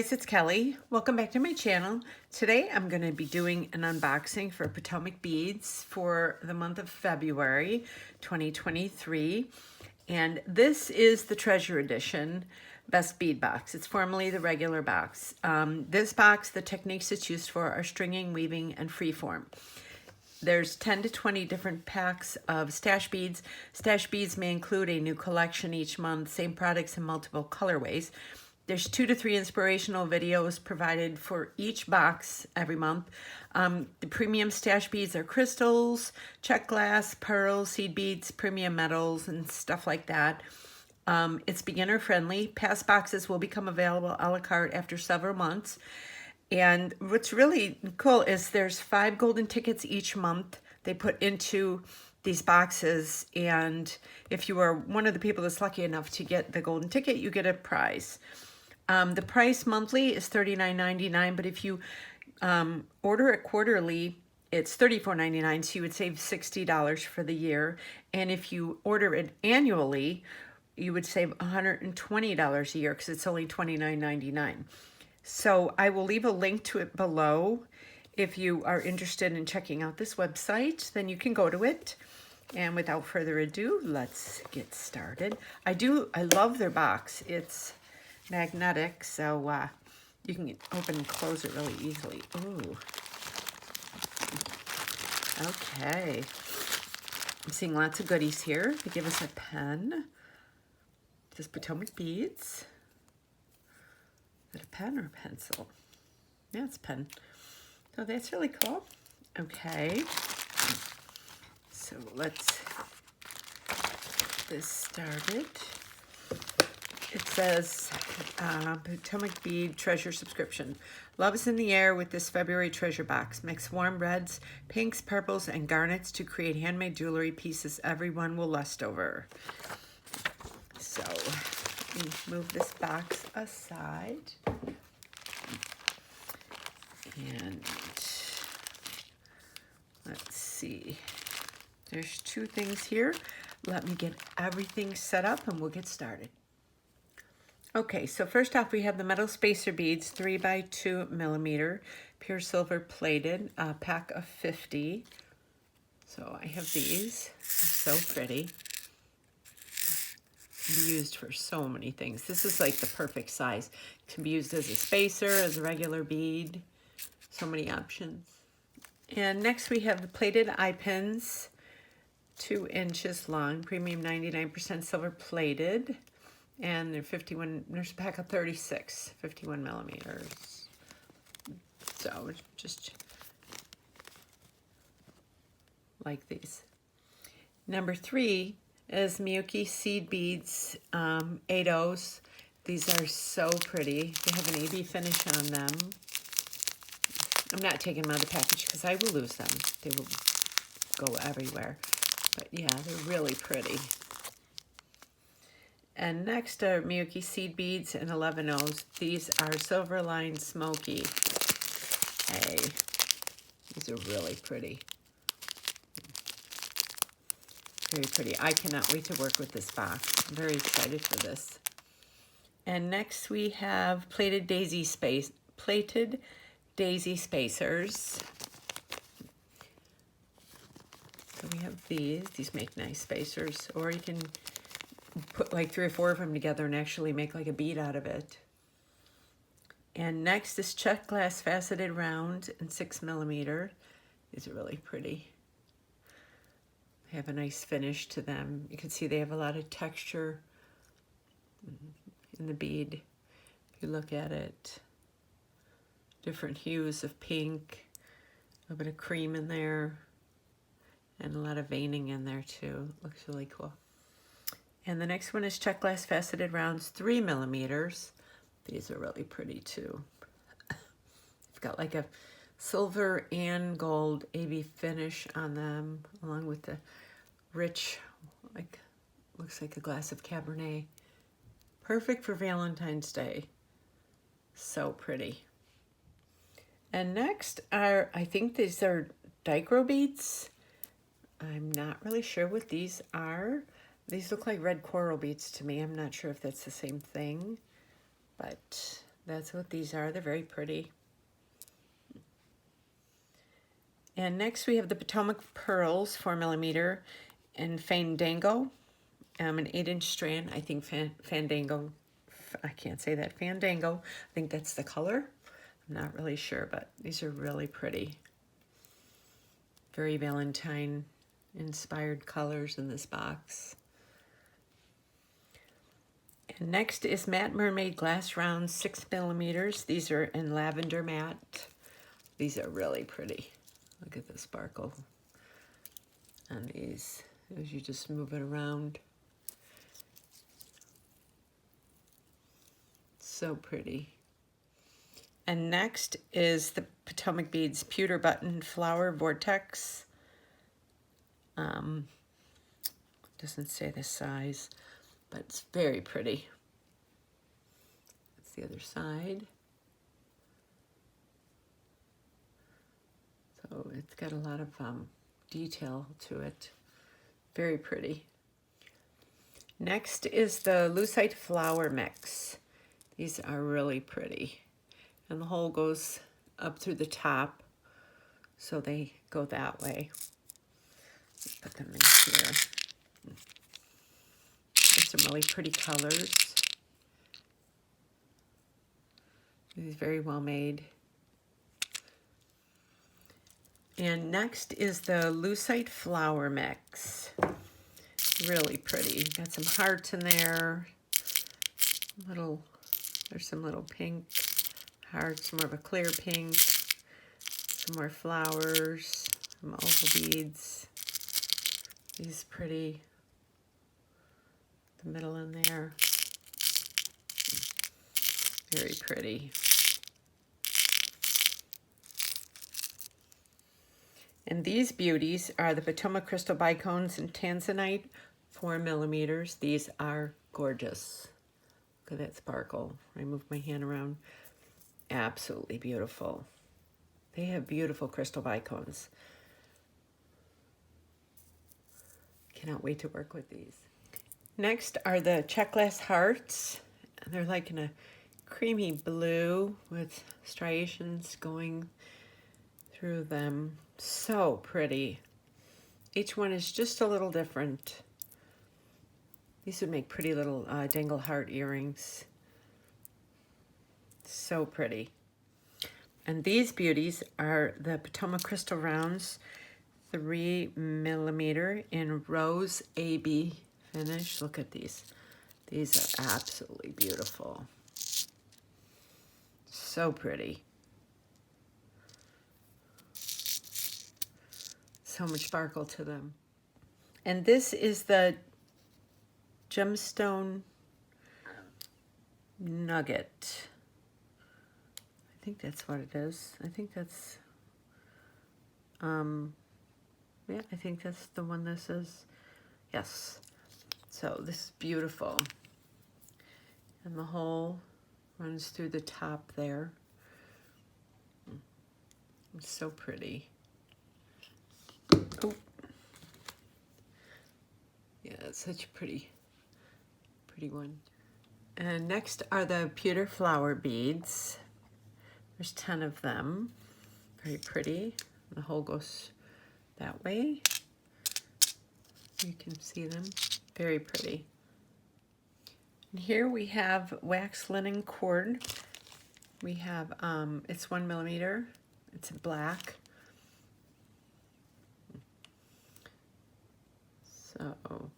guys, it's Kelly. Welcome back to my channel. Today I'm going to be doing an unboxing for Potomac beads for the month of February 2023. And this is the Treasure Edition Best Bead Box. It's formerly the regular box. This box, the techniques it's used for are stringing, weaving, and freeform. There's 10 to 20 different packs of stash beads. Stash beads may include a new collection each month, same products in multiple colorways. There's 2 to 3 inspirational videos provided for each box every month. The premium stash beads are crystals, Czech glass, pearls, seed beads, premium metals, and stuff like that. It's beginner friendly. Past boxes will become available a la carte after several months. And what's really cool is there's 5 golden tickets each month they put into these boxes. And if you are one of the people that's lucky enough to get the golden ticket, you get a prize. The price monthly is $39.99, but if you order it quarterly, it's $34.99, so you would save $60 for the year. And if you order it annually, you would save $120 a year because it's only $29.99. So I will leave a link to it below. If you are interested in checking out this website, then you can go to it. And without further ado, let's get started. I love their box. It's magnetic, so you can open and close it really easily. Ooh. Okay. I'm seeing lots of goodies here. They give us a pen. This Potomac beads. Is it a pen or a pencil? Yeah, it's a pen. So that's really cool. Okay. So let's get this started. It says Potomac Bead Treasure Subscription. Love is in the air with this February treasure box. Mix warm reds, pinks, purples, and garnets to create handmade jewelry pieces everyone will lust over. So let me move this box aside. And let's see. There's 2 things here. Let me get everything set up and we'll get started. Okay, so first off, we have the metal spacer beads, 3 by 2 millimeter, pure silver plated, a pack of 50. So I have these. They're so pretty. Can be used for so many things. This is like the perfect size. It can be used as a spacer, as a regular bead. So many options. And next we have the plated eye pins, 2 inches long, premium 99% silver plated. And they're 51, there's a pack of 36, 51 millimeters. So just like these. Number 3 is Miyuki seed beads, 8/0s. These are so pretty. They have an AB finish on them. I'm not taking them out of the package because I will lose them. They will go everywhere. But yeah, they're really pretty. And next are Miyuki seed beads and 11/0s. These are silver lined smoky. Hey, these are really pretty. Very pretty. I cannot wait to work with this box. I'm very excited for this. And next we have plated daisy spacers. So we have these. These make nice spacers, or you can put like 3 or 4 of them together and actually make like a bead out of it. And next is Czech glass faceted round and 6 millimeter. These are really pretty. They have a nice finish to them. You can see they have a lot of texture in the bead. If you look at it, different hues of pink, a little bit of cream in there, and a lot of veining in there too. Looks really cool. And the next one is Czech glass faceted rounds, 3 millimeters. These are really pretty too. It's got like a silver and gold AB finish on them, along with the rich, like, looks like a glass of Cabernet. Perfect for Valentine's Day. So pretty. And next are, I think these are dichro beads. I'm not really sure what these are. These look like red coral beads to me. I'm not sure if that's the same thing, but that's what these are. They're very pretty. And next we have the Potomac Pearls 4mm in Fandango, an 8-inch strand. I think Fandango, I can't say that, Fandango, I think that's the color. I'm not really sure, but these are really pretty. Very Valentine inspired colors in this box. And next is Matte Mermaid Glass Rounds 6mm. These are in lavender matte. These are really pretty. Look at the sparkle on these as you just move it around. So pretty. And next is the Potomac Beads Pewter Button Flower Vortex. Doesn't say the size, but it's very pretty. That's the other side. So it's got a lot of detail to it. Very pretty. Next is the Lucite Flower Mix. These are really pretty. And the hole goes up through the top, so they go that way. Let's put them in here. There's some really pretty colors. This is very well made. And next is the Lucite Flower Mix. Really pretty. Got some hearts in there. There's some little pink hearts, more of a clear pink. Some more flowers, some oval beads. These pretty. The middle in there. Very pretty. And these beauties are the Potomac Crystal Bicones in Tanzanite 4mm. These are gorgeous. Look at that sparkle. I move my hand around. Absolutely beautiful. They have beautiful crystal bicones. Cannot wait to work with these. Next are the Czech glass hearts. They're like in a creamy blue with striations going through them. So pretty. Each one is just a little different. These would make pretty little dangle heart earrings. So pretty. And these beauties are the Potomac Crystal Rounds 3mm in Rose AB finish. Look at these. These are absolutely beautiful. So pretty. So much sparkle to them. And this is the Gemstone Nugget. I think that's what it is. I think that's, yeah, I think that's the one this is. Yes. So this is beautiful. And the hole runs through the top there. It's so pretty. Oh. Yeah, it's such a pretty one. And next are the pewter flower beads. There's 10 of them. Very pretty. The hole goes that way. You can see them. Very pretty. And here we have wax linen cord. We have, it's 1mm. It's black. So,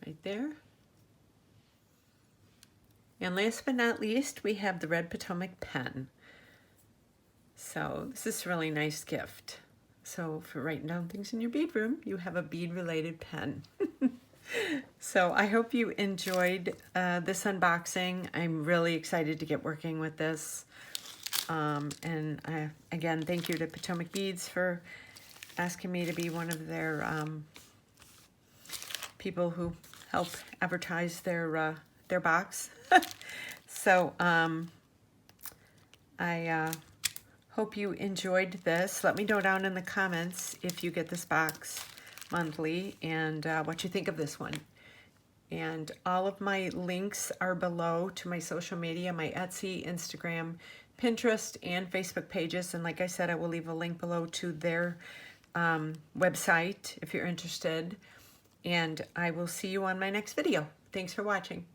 right there. And last but not least, we have the red Potomac pen. So this is a really nice gift. So for writing down things in your bead room, you have a bead-related pen. So I hope you enjoyed this unboxing. I'm really excited to get working with this. And again, thank you to Potomac Beads for asking me to be one of their people who help advertise their box. So I hope you enjoyed this. Let me know down in the comments if you get this box monthly and what you think of this one. And all of my links are below to my social media, my Etsy, Instagram, Pinterest, and Facebook pages. And like I said, I will leave a link below to their website if you're interested. And I will see you on my next video. Thanks for watching.